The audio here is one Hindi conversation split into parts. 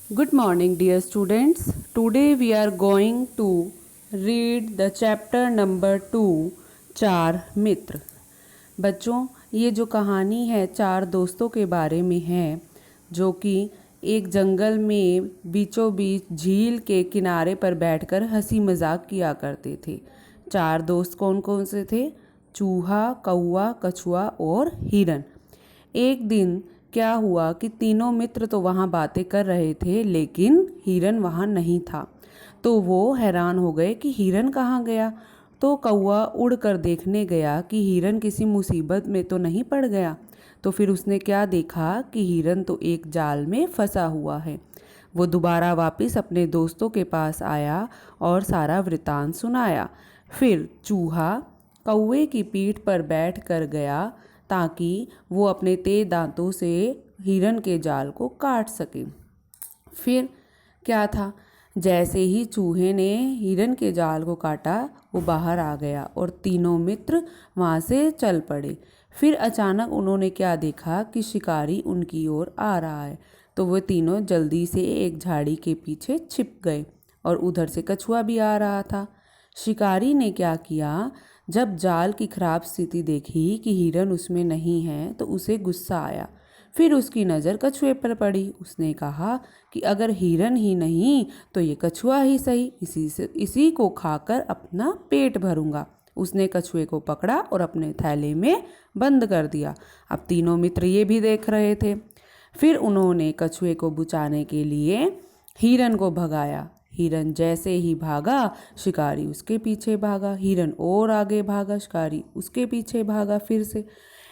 Good morning, dear students. Today we are going to read the chapter number 2, चार मित्र। बच्चों, ये जो कहानी है चार दोस्तों के बारे में है जो कि एक जंगल में बीचों बीच झील के किनारे पर बैठकर हंसी मजाक किया करते थे। चार दोस्त कौन कौन से थे? चूहा, कौवा, कछुआ और हिरन। एक दिन क्या हुआ कि तीनों मित्र तो वहाँ बातें कर रहे थे, लेकिन हिरन वहाँ नहीं था। तो वो हैरान हो गए कि हिरन कहाँ गया। तो कौवा उड़कर देखने गया कि हिरन किसी मुसीबत में तो नहीं पड़ गया। तो फिर उसने क्या देखा कि हिरन तो एक जाल में फंसा हुआ है। वो दोबारा वापस अपने दोस्तों के पास आया और सारा वृतांत सुनाया। फिर चूहा कौवे की पीठ पर बैठ कर गया ताकि वो अपने तेज दांतों से हिरन के जाल को काट सके। फिर क्या था, जैसे ही चूहे ने हिरन के जाल को काटा वो बाहर आ गया और तीनों मित्र वहाँ से चल पड़े। फिर अचानक उन्होंने क्या देखा कि शिकारी उनकी ओर आ रहा है। तो वो तीनों जल्दी से एक झाड़ी के पीछे छिप गए और उधर से कछुआ भी आ रहा था। शिकारी ने क्या किया, जब जाल की खराब स्थिति देखी कि हिरन उसमें नहीं है तो उसे गुस्सा आया। फिर उसकी नज़र कछुए पर पड़ी। उसने कहा कि अगर हिरन ही नहीं तो ये कछुआ ही सही, इसी को खाकर अपना पेट भरूंगा। उसने कछुए को पकड़ा और अपने थैले में बंद कर दिया। अब तीनों मित्र ये भी देख रहे थे। फिर उन्होंने कछुए को बुझाने के लिए हिरन को भगाया। हिरन जैसे ही भागा, शिकारी उसके पीछे भागा। हिरन और आगे भागा, शिकारी उसके पीछे भागा फिर से।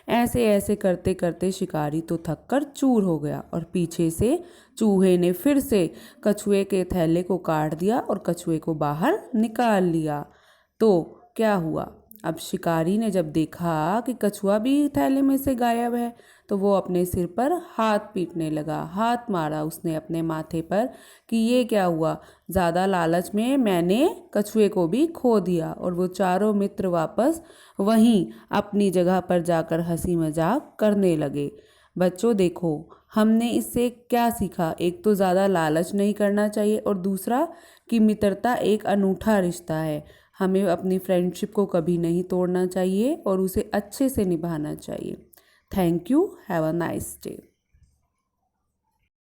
ऐसे ऐसे करते करते शिकारी तो थक कर चूर हो गया और पीछे से चूहे ने फिर से कछुए के थैले को काट दिया और कछुए को बाहर निकाल लिया। तो क्या हुआ, अब शिकारी ने जब देखा कि कछुआ भी थैले में से गायब है तो वो अपने सिर पर हाथ पीटने लगा। हाथ मारा उसने अपने माथे पर कि ये क्या हुआ, ज़्यादा लालच में मैंने कछुए को भी खो दिया। और वो चारों मित्र वापस वहीं अपनी जगह पर जाकर हंसी मजाक करने लगे। बच्चों देखो, हमने इससे क्या सीखा? एक तो ज़्यादा लालच नहीं करना चाहिए और दूसरा कि मित्रता एक अनूठा रिश्ता है। हमें अपनी फ्रेंडशिप को कभी नहीं तोड़ना चाहिए और उसे अच्छे से निभाना चाहिए। Thank you. Have a nice day.